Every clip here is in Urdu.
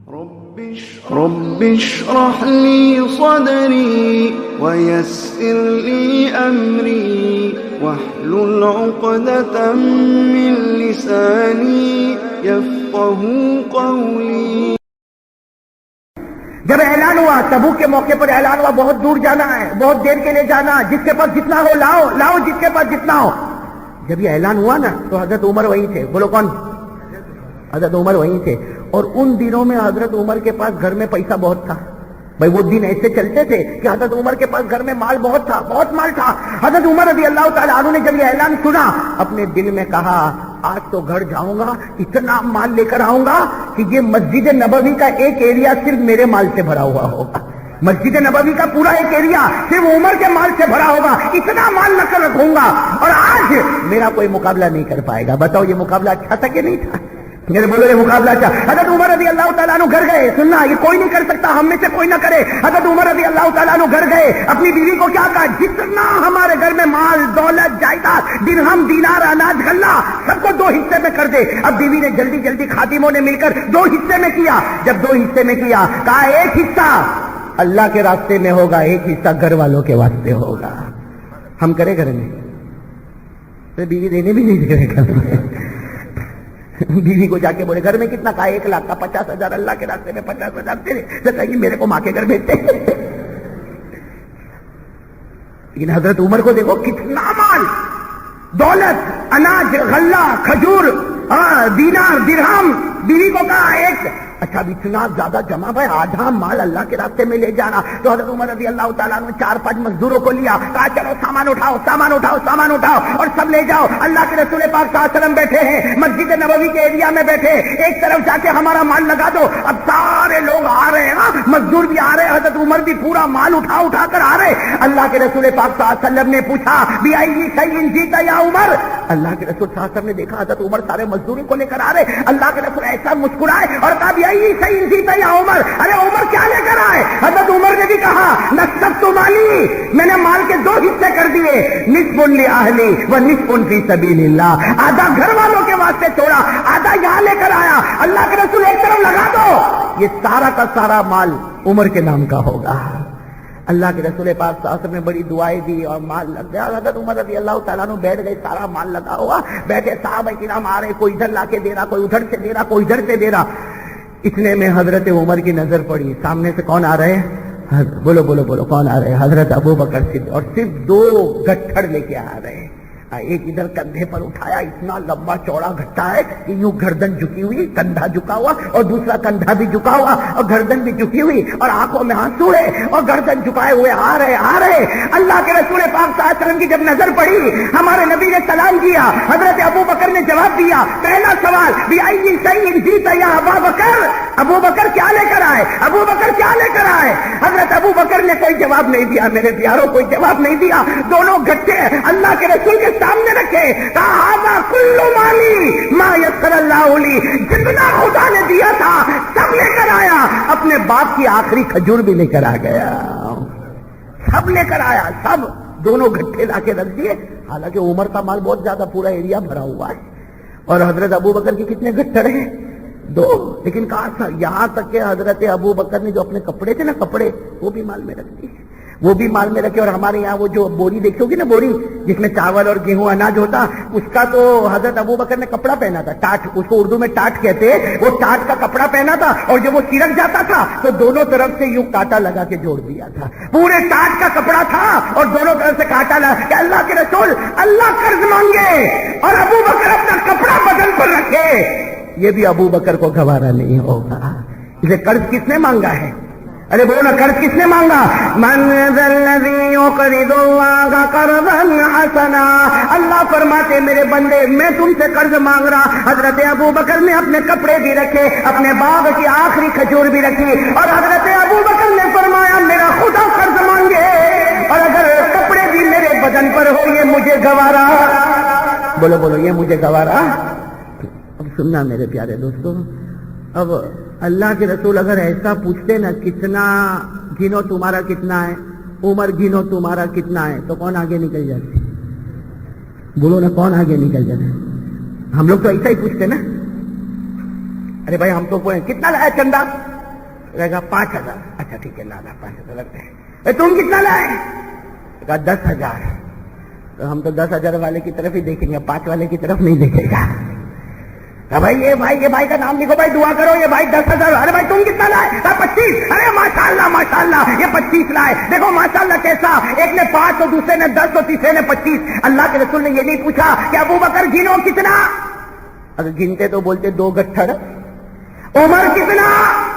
رب اشرح لي صدري ويسر لي أمري واحلل عقدة من لساني يفقهوا قولي. جب اعلان ہوا تبوک کے موقع پر اعلان ہوا بہت دور جانا ہے، بہت دیر کے لیے جانا، جس کے پاس جتنا ہو لاؤ لاؤ، جس کے پاس جتنا ہو. جب یہ اعلان ہوا نا تو حضرت عمر وہیں تھے. بولو کون؟ حضرت عمر وہیں تھے. اور ان دنوں میں حضرت عمر کے پاس گھر میں پیسہ بہت تھا. بھائی وہ دن ایسے چلتے تھے کہ حضرت عمر کے پاس گھر میں مال بہت تھا، بہت مال تھا. حضرت عمر رضی اللہ تعالیٰ عنہ نے جب یہ اعلان سنا اپنے دل میں کہا آج تو گھر جاؤں گا، اتنا مال لے کر آؤں گا کہ یہ مسجد نبوی کا ایک ایریا صرف میرے مال سے بھرا ہوا ہوگا. مسجد نبوی کا پورا ایک ایریا صرف عمر کے مال سے بھرا ہوگا. اتنا مال نہ کر رکھوں گا اور آج میرا کوئی مقابلہ نہیں کر پائے گا. بتاؤ یہ مقابلہ اچھا تھا کہ نہیں تھا؟ میرے بولو یہ مقابلہ اچھا. حضرت عمر رضی اللہ تعالیٰ عنہ گھر گئے. سننا یہ کوئی نہیں کر سکتا، ہم میں سے کوئی نہ کرے. حضرت عمر رضی اللہ تعالیٰ عنہ گھر گئے. اپنی بیوی کو کیا کہا؟ جتنا ہمارے گھر میں مال دولت جائیداد درہم دینار اناج غلہ سب کو 2 حصے میں کر دے. اب بیوی نے جلدی جلدی خادموں نے مل کر 2 حصے میں کیا. جب 2 حصے میں کیا کہا ایک حصہ اللہ کے راستے میں ہوگا، ایک حصہ گھر والوں کے واسطے ہوگا. ہم کرے گھر میں بیوی دینے بھی نہیں دے گھر میں. بیوی کو جا کے بولے گھر میں کتنا؟ کہا 1 لاکھ کا 50,000 اللہ کے راستے میں 50,000 تیرے. کہیں میرے کو ماں کے گھر بھیجتے. لیکن حضرت عمر کو دیکھو کتنا مال دولت اناج غلہ کھجور دینار درہم. بیوی کو کہا ایک. اچھا اب اتنا زیادہ جمع بھائی آدھا مال اللہ کے راستے میں لے جانا. تو حضرت عمر رضی اللہ تعالیٰ نے 4-5 مزدوروں کو لیا، کہا چلو سامان اٹھاؤ سامان اٹھاؤ سامان اٹھاؤ اور سب لے جاؤ. اللہ کے رسول پاک صلی اللہ علیہ وسلم بیٹھے ہیں مسجد نبوی کے ایریا میں بیٹھے، ایک طرف جا کے ہمارا مال لگا دو. اب سارے لوگ آ رہے ہیں، مزدور بھی آ رہے ہیں، حضرت عمر بھی پورا مال اٹھا کر آ رہے. اللہ کے رسول پاک صلی اللہ علیہ وسلم نے پوچھا بِأَيِّ شَيْءٍ جِئْتَ یا عمر. اللہ کے رسول صلی اللہ علیہ وسلم نے دیکھا حضرت عمر سارے مزدوروں کو لے کر آ رہے. اللہ کے رسول ایسا مسکرائے اور کہا بِأَيِّ شَيْءٍ جِئْتَ یا عمر. ارے عمر کیا لے کر آئے؟ حضرت عمر نے بھی کہا نصبت مالی، میں نے مال کے 2 حصے کر دیے، نصف لأہلی و نصف فی سبیل اللہ. آدھا گھر والوں کے واسطے چھوڑا، آدھا یہاں لے کر آیا. اللہ کے رسول ایک طرف لگا دو، یہ سارا کا سارا مال عمر کے نام کا ہوگا. اللہ کے رسول پاک صلی اللہ علیہ وسلم نے بڑی دعائیں دی اور مال لگ گیا. حضرت عمر رضی اللہ تعالیٰ عنہ بیٹھ گئے، سارا مال لگا ہوا. بیٹھے صحابہ کرام آ رہے، کوئی ادھر لا کے دے رہا، کوئی ادھر سے دے رہا، کوئی ادھر سے دے رہا. اتنے میں حضرت عمر کی نظر پڑی. سامنے سے کون آ رہے ہیں؟ بولو بولو بولو کون آ رہے ہیں؟ حضرت ابو بکر صدیق. اور صرف 2 گٹھڑ لے کے آ رہے ہیں. ایک ادھر کندھے پر اٹھایا، اتنا لمبا چوڑا گھٹا ہے کہ یوں گردن جھکی ہوئی، کندھا جھکا ہوا اور دوسرا کندھا بھی جھکا ہوا اور گردن بھی جھکی ہوئی اور آنکھوں میں آنسو ہے اور گردن جھکائے ہوئے آ رہے. اللہ کے رسول پاک صلی اللہ علیہ وسلم کی جب نظر پڑی، ہمارے نبی نے سلام کیا، حضرت ابو بکر نے جواب دیا. پہلا سوال بِأَيِّ شَيْءٍ جِئْتَ یا ابا بکر. ابو بکر کیا لے کر آئے؟ ابو بکر کیا لے کر آئے؟ حضرت ابو بکر نے کوئی جواب نہیں دیا. میرے پیاروں کوئی جواب نہیں دیا. دونوں گٹھے اللہ کے رسول کے سامنے رکھے. کہا کل مالی ما یسر اللہ لی، جتنا خدا نے دیا تھا سب لے کر آیا. اپنے باپ کی آخری کھجور بھی لے کر آ گیا، سب لے کر آیا. سب دونوں گٹھے لا کے رکھ دیے. حالانکہ عمر کا مال بہت زیادہ پورا ایریا بھرا ہوا ہے اور حضرت ابو بکر کی کتنے گٹھڑ ہیں؟ 2. لیکن کہا یہاں تک کہ حضرت ابو بکر نے جو اپنے کپڑے تھے نا، کپڑے وہ بھی مال میں رکھ دیے، وہ بھی مال میں رکھے. اور ہمارے یہاں وہ جو بوری دیکھو گی نا، بوری جس میں چاول اور گیہوں اناج ہوتا، اس کا تو حضرت ابو بکر نے کپڑا پہنا تھا، ٹاٹ. اس کو اردو میں ٹاٹ کہتے ہیں. وہ ٹاٹ کا کپڑا پہنا تھا اور جب وہ سرک جاتا تھا تو دونوں طرف سے یوں کانٹا لگا کے جوڑ دیا تھا. پورے ٹاٹ کا کپڑا تھا اور دونوں طرف سے کانٹا لگا کہ اللہ کے رسول اللہ قرض مانگے اور ابو بکر اپنا کپڑا بدن پر رکھے. یہ بھی ابو بکر کو گوارا نہیں ہوگا. اسے قرض کس نے مانگا ہے؟ ارے بولو نا، قرض کس نے مانگا؟ من ذا الذی یقرض اللہ قرضا حسنا. اللہ فرماتے میرے بندے میں تم سے قرض مانگ رہا. حضرت ابو بکر نے اپنے کپڑے بھی رکھے، اپنے باغ کی آخری کھجور بھی رکھی اور حضرت ابو بکر نے فرمایا میرا خدا قرض مانگے اور اگر کپڑے بھی میرے بدن پر ہو یہ مجھے گوارا. بولو بولو یہ مجھے گوارا. اب سننا میرے پیارے دوستوں، اب اللہ کے رسول اگر ایسا پوچھتے نا کتنا گنو تمہارا کتنا ہے، عمر گنو تمہارا کتنا ہے، تو کون آگے نکل جاتے؟ بولو نا کون آگے نکل جاتے؟ ہم لوگ تو ایسا ہی پوچھتے نا. ارے بھائی ہم تو کتنا لایا چندہ؟ رہے گا 5,000. اچھا ٹھیک ہے لانا 5,000 لگتے ہیں. تم کتنا لائے؟ کہا 10,000. تو ہم تو 10,000 والے کی طرف ہی دیکھیں گے, 5 والے کی طرف نہیں دیکھے گا. بھائی یہ بھائی کا نام لکھو, بھائی دعا کرو, یہ بھائی 10,000. ارے بھائی تم کتنا لائے؟ 25. ارے ماشاءاللہ یہ 25 لائے. دیکھو ماشاءاللہ کیسا, ایک نے 5 تو دوسرے نے 10 تو تیسرے نے 25. اللہ کے رسول نے یہ نہیں پوچھا کہ ابو بکر گنو کتنا, اگر گنتے تو بولتے 2 گٹھڑ. عمر کتنا,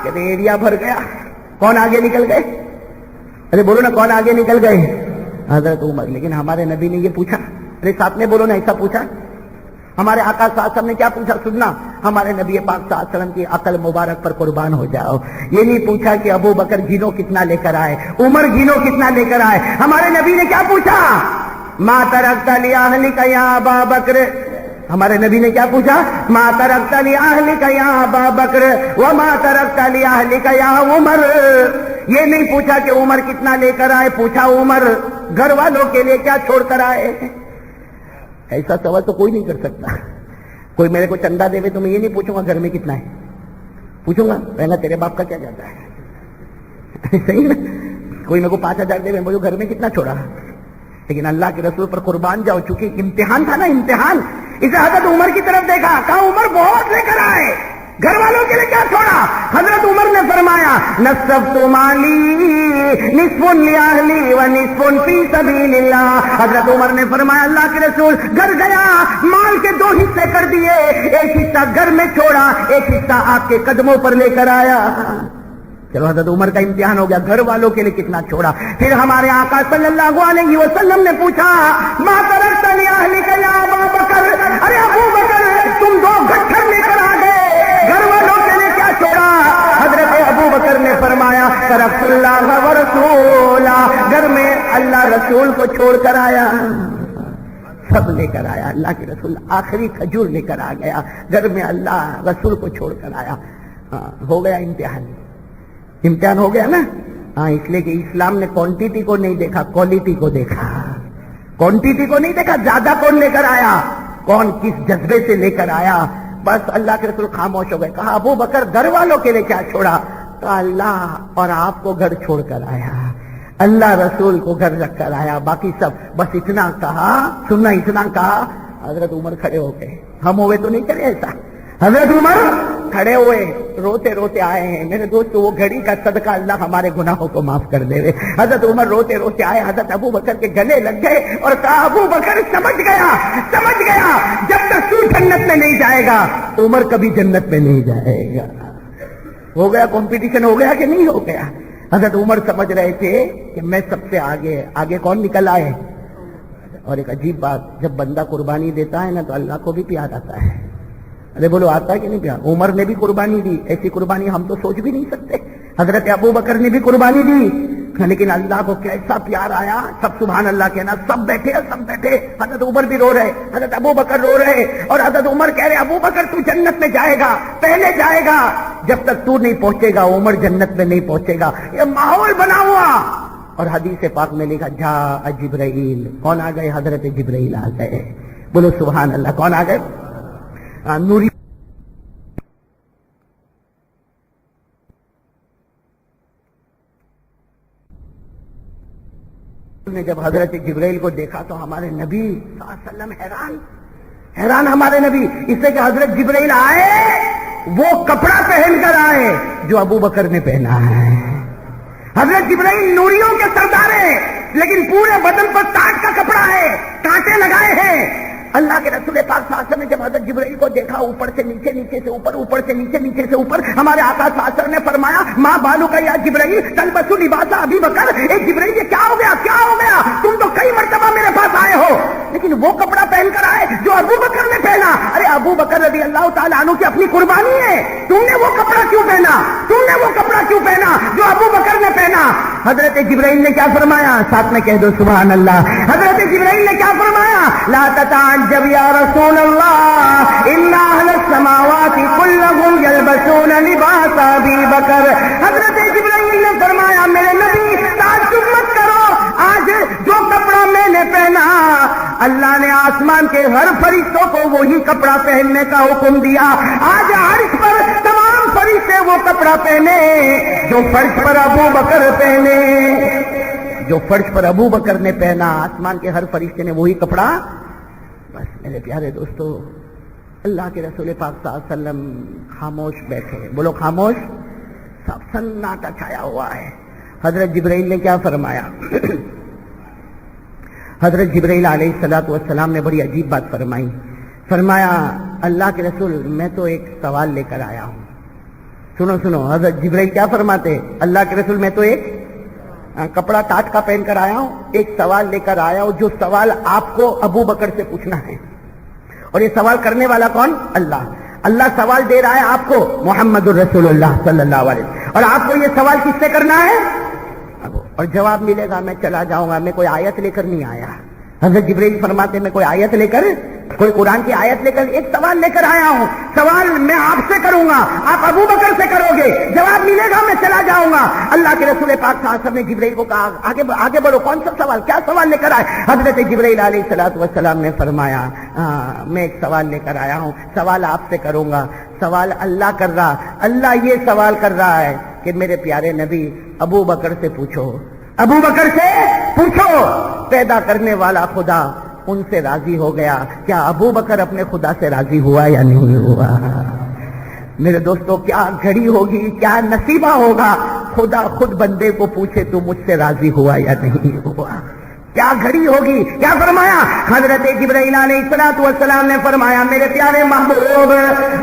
کہتے ایریا بھر گیا. کون آگے نکل گئے؟ ارے بولو نا کون آگے نکل گئے؟ حضرت عمر. لیکن ہمارے نبی نے یہ پوچھا, ارے ساتھ میں بولو نا ایسا پوچھا. ہمارے آقا صلی اللہ علیہ وسلم نے کیا پوچھا سننا, ہمارے نبی پاک صلی اللہ علیہ وسلم کی عقل مبارک پر قربان ہو جاؤ. یہ نہیں پوچھا کہ ابو بکر گنو کتنا لے کر آئے, عمر گنو کتنا لے کر آئے. ہمارے نبی نے کیا پوچھا, ما ترکت لأہلک یا ابا بکر. ہمارے نبی نے کیا پوچھا, ما ترکت لأہلک یا ابا بکر وما ترکت لأہلک یا عمر. یہ نہیں پوچھا کہ عمر کتنا لے کر آئے, پوچھا عمر گھر والوں کے لیے کیا چھوڑ کر آئے. ایسا سوال تو کوئی نہیں کر سکتا. کوئی میرے کو چندہ دے تو میں یہ نہیں پوچھوں گا گھر میں کتنا ہے, پوچھوں گا پہلا تیرے باپ کا کیا جاتا ہے. صحیح نا, کوئی میرے کو 5,000 دے میں گھر میں کتنا چھوڑا. لیکن اللہ کے رسول پر قربان جاؤ, چونکہ امتحان تھا نا, امتحان. اسے حضرت عمر کی طرف دیکھا, کہا عمر بہت لے کر آئے, گھر والوں کے لیے کیا چھوڑا. حضرت عمر نے فرمایا نصفت مالی نصف لأہلی و نصف فی سبیل اللہ. حضرت عمر نے فرمایا اللہ کے رسول گھر گیا, مال کے 2 حصے کر دیے, ایک حصہ گھر میں چھوڑا, ایک حصہ آپ کے قدموں پر لے کر آیا. چلو حضرت عمر کا امتحان ہو گیا, گھر والوں کے لیے کتنا چھوڑا. پھر ہمارے آقا صلی اللہ علیہ وسلم نے پوچھا ما ترکت لأہلک یا ابا بکر. ارے ابو بکر تم 2 گٹھڑ لے کر آ گئے, گھر والوں کے لیے کیا چھوڑا. حضرت ابو بکر نے فرمایا ترکت اللہ و رسولہ, گھر میں اللہ رسول کو چھوڑ کر آیا. سب لے کر آیا, اللہ کے رسول آخری کھجور لے کر آ گیا, گھر میں اللہ رسول کو چھوڑ کر آیا. ہو گیا امتحان ہو گیا نا. ہاں, اس لیے کہ اسلام نے کوانٹیٹی کو نہیں دیکھا, کوالٹی کو دیکھا. کوانٹیٹی کو نہیں دیکھا, زیادہ کون لے کر آیا, کون کس جذبے سے لے کر آیا. بس اللہ کے رسول خاموش ہو گئے. کہا ابو بکر گھر والوں کے لیے کیا چھوڑا. کہا اللہ اور آپ کو گھر چھوڑ کر آیا, اللہ رسول کو گھر رکھ کر آیا, باقی سب. بس اتنا کہا, سننا, اتنا کہا. حضرت عمر کھڑے ہو گئے. ہم ہوئے تو نہیں کرے ایسا. حضرت عمر کھڑے ہوئے, روتے روتے آئے ہیں. میرے دوست وہ گھڑی کا صدقہ اللہ ہمارے گناہوں کو معاف کر دے. حضرت عمر روتے روتے آئے, حضرت ابو بکر کے گلے لگ گئے اور کہا ابو بکر سمجھ گیا جب تک تو جنت میں نہیں جائے گا عمر کبھی جنت میں نہیں جائے گا. ہو گیا کمپٹیشن, ہو گیا کہ نہیں ہو گیا. حضرت عمر سمجھ رہے تھے کہ میں سب سے آگے کون نکل آئے. اور ایک عجیب بات, جب بندہ قربانی دیتا ہے نا تو اللہ کو بھی پیار آتا ہے. ارے بولو آتا ہے کہ نہیں پیار. عمر نے بھی قربانی دی, ایسی قربانی ہم تو سوچ بھی نہیں سکتے. حضرت ابو بکر نے بھی قربانی دی, لیکن اللہ کو کیسا پیار آیا. سب سبحان اللہ کہنا, سب بیٹھے. حضرت عمر بھی رو رہے, حضرت ابو بکر رو رہے, اور حضرت عمر کہہ رہے ابو بکر تو جنت میں جائے گا, پہلے جائے گا. جب تک تو نہیں پہنچے گا عمر جنت میں نہیں پہنچے گا. یہ ماحول بنا ہوا. اور حدیث پاک میں لکھا جاء جبرائیل. کون آ گئے؟ حضرت جبرائیل آ گئے. بولو سبحان اللہ. کون آ گئے؟ نوری. نے جب حضرت جبرائیل کو دیکھا تو ہمارے نبی صلی اللہ علیہ وسلم حیران ہمارے نبی اس سے کہ حضرت جبرائیل آئے وہ کپڑا پہن کر آئے جو ابو بکر نے پہنا ہے. حضرت جبرائیل نوریوں کے سردار ہیں, لیکن پورے بدن پر تاج کا کپڑا ہے, کانٹے لگائے ہیں. اللہ کے رسول پاک صلی اللہ علیہ وسلم نے جب حضرت جبرائیل کو دیکھا, اوپر سے نیچے, نیچے سے اوپر, اوپر سے نیچے, نیچے سے اوپر, ہمارے آقا صلی اللہ علیہ وسلم نے فرمایا ماں بالو کا یا جبرائیل تلبسو لباس ابی بکر. اے جبرائیل یہ کیا ہو گیا, تم تو کئی مرتبہ میرے پاس آئے ہو لیکن وہ کپڑا پہن کر آئے جو ابو بکر نے پہنا. ارے ابو بکر رضی اللہ تعالیٰ عنہ کی اپنی قربانی ہے, تم نے وہ کپڑا کیوں پہنا جو ابو بکر نے پہنا. حضرت جبرائیل نے کیا فرمایا, ساتھ میں کہہ دو سبحان اللہ. حضرت جبرائیل نے کیا فرمایا, لا تتعجب یا رسول اللہ ان اہل السماوات كلهم يلبسون لباس ابی بکر. حضرت جبرائیل نے فرمایا میرے نبی تعجب مت کرو, آج جو کپڑا میں نے پہنا اللہ نے آسمان کے ہر فرشتوں کو وہی کپڑا پہننے کا حکم دیا. آج عرش پر تمام فرشتے وہ کپڑا پہنے جو فرش پر ابو بکر پہنے. جو فرش پر ابو بکر نے پہنا آسمان کے ہر فرشتے نے وہی کپڑا. بس میرے پیارے دوستو اللہ کے رسول پاک صلی اللہ علیہ وسلم خاموش بیٹھے. بولو خاموش. سب سناٹا چھایا ہوا ہے. حضرت جبرائیل نے کیا فرمایا؟ حضرت جبرائیل علیہ السلام نے بڑی عجیب بات فرمائی. فرمایا اللہ کے رسول میں تو ایک سوال لے کر آیا ہوں. سنو سنو حضرت جبرائیل کیا فرماتے؟ اللہ کے رسول میں تو ایک کپڑا ٹاٹ کا پہن کر آیا ہوں, ایک سوال لے کر آیا ہوں جو سوال آپ کو ابو بکر سے پوچھنا ہے. اور یہ سوال کرنے والا کون؟ اللہ. اللہ سوال دے رہا ہے آپ کو محمد الرسول اللہ صلی اللہ علیہ وسلم, اور آپ کو یہ سوال کس سے کرنا ہے؟ اور جواب ملے گا میں چلا جاؤں گا, میں کوئی آیت لے کر نہیں آیا. حضرت جبرائیل فرماتے میں کوئی آیت لے کر, کوئی قرآن کی آیت لے کر, ایک سوال لے کر آیا ہوں. سوال میں آپ سے کروں گا, آپ ابو بکر سے کرو گے, جواب ملے گا میں چلا جاؤں گا. اللہ کے رسول پاک صلی اللہ علیہ وسلم نے جبرائیل کو کہا آگے بڑھو, کون سا سوال, کیا سوال لے کر آئے؟ حضرت جبرائیل علیہ السلام نے فرمایا میں ایک سوال لے کر آیا ہوں, سوال آپ سے کروں گا. سوال اللہ کر رہا, اللہ یہ سوال کر رہا ہے کہ میرے پیارے نبی ابو بکر سے پوچھو, ابو بکر سے پوچھو پیدا کرنے والا خدا ان سے راضی ہو گیا, کیا ابو بکر اپنے خدا سے راضی ہوا یا نہیں ہوا؟ میرے دوستو کیا گھڑی ہوگی, کیا نصیبہ ہوگا, خدا خود بندے کو پوچھے تو مجھ سے راضی ہوا یا نہیں ہوا. کیا گھڑی ہوگی. کیا فرمایا حضرت جبرائیل علیہ السلام نے؟ فرمایا میرے پیارے محبوب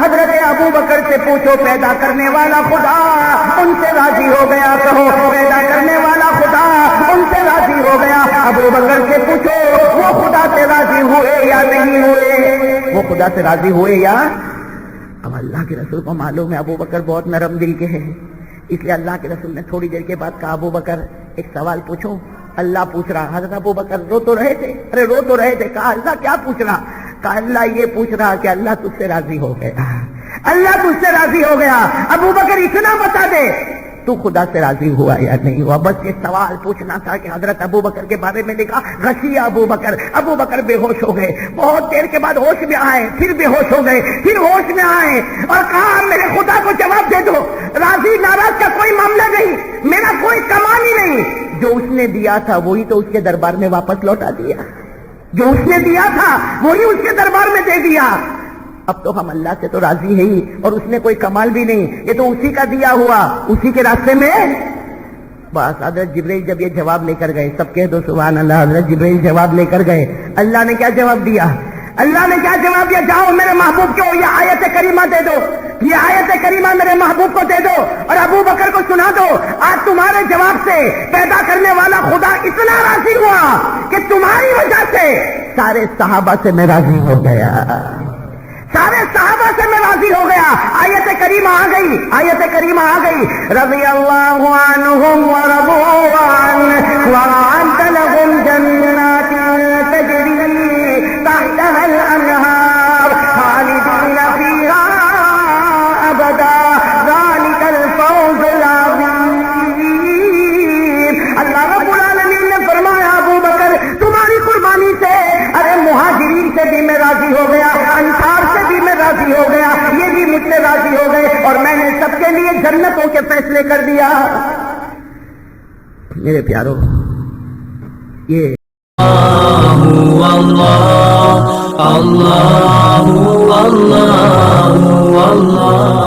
حضرت ابو بکر سے پوچھو پیدا کرنے والا خدا ان سے راضی ہو گیا. کہو پیدا کرنے والا خدا ان سے راضی ہو گیا. ابو بکر سے پوچھو وہ خدا سے راضی ہوئے یا نہیں ہوئے, وہ خدا سے راضی ہوئے یا. اب اللہ کے رسول کو معلوم ہے ابو بکر بہت نرم دل کے ہیں, اس لیے اللہ کے رسول نے تھوڑی دیر کے بعد کہا ابو بکر ایک سوال پوچھو. اللہ پوچھ رہا. حضرت ابو بکر رو تو رہے تھے, ارے رو تو رہے تھے. کہا اللہ کیا پوچھ رہا؟ کہا اللہ یہ پوچھ رہا کہ اللہ تجھ سے راضی ہو گیا, اللہ تجھ سے راضی ہو گیا. ابو بکر اتنا بتا دے تو خدا سے راضی ہوا یا نہیں ہوا. بس یہ سوال پوچھنا تھا کہ حضرت ابو بکر کے بارے میں لکھا غشی ابو بکر. ابو بکر بے ہوش ہو گئے, بہت دیر کے بعد ہوش میں آئے, پھر بے ہوش ہو گئے, پھر ہوش میں آئے اور کہا میرے خدا کو جواب دے دو, راضی ناراض کا کوئی معاملہ نہیں, میرا کوئی کمان ہی نہیں. جو اس نے دیا تھا وہی تو اس کے دربار میں واپس لوٹا دیا, جو اس نے دیا تھا وہی اس کے دربار میں دے دیا. اب تو ہم اللہ سے تو راضی ہیں ہی, اور اس نے کوئی کمال بھی نہیں, یہ تو اسی کا دیا ہوا, اسی کے راستے میں. بس حضرت جبرائیل جب یہ جواب لے کر گئے, سب کہہ دو سبحان اللہ, حضرت جبرائیل جواب لے کر گئے. اللہ نے کیا جواب دیا؟ اللہ نے کیا جواب دیا؟ جاؤ میرے محبوب کو یہ آیت کریمہ دے دو, یہ آیت کریمہ میرے محبوب کو دے دو اور ابو بکر کو سنا دو. آج تمہارے جواب سے پیدا کرنے والا خدا اتنا راضی ہوا کہ تمہاری وجہ سے سارے صحابہ سے میں راضی ہو گیا, سارے صحابہ سے میں راضی ہو گیا. آیت کریمہ آ گئی, آیت کریمہ آ گئی. رضی اللہ عنہم ورضوا عنہ وأعد لهم جنات تجری تحتها الأنهار خالدین فیہا ابدا ذلک الفوز العظیم. اللہ رب العالمین نے فرمایا ابو بکر تمہاری قربانی سے, ارے مہاجرین سے بھی میں راضی ہو گیا, انصار سے بھی میں راضی ہو گیا, یہ بھی مجھ سے راضی ہو گئے, اور میں نے سب کے لیے جنتوں کے فیصلے کر دیا. میرے پیارو یہ اللہ اللہ اللہ اللہ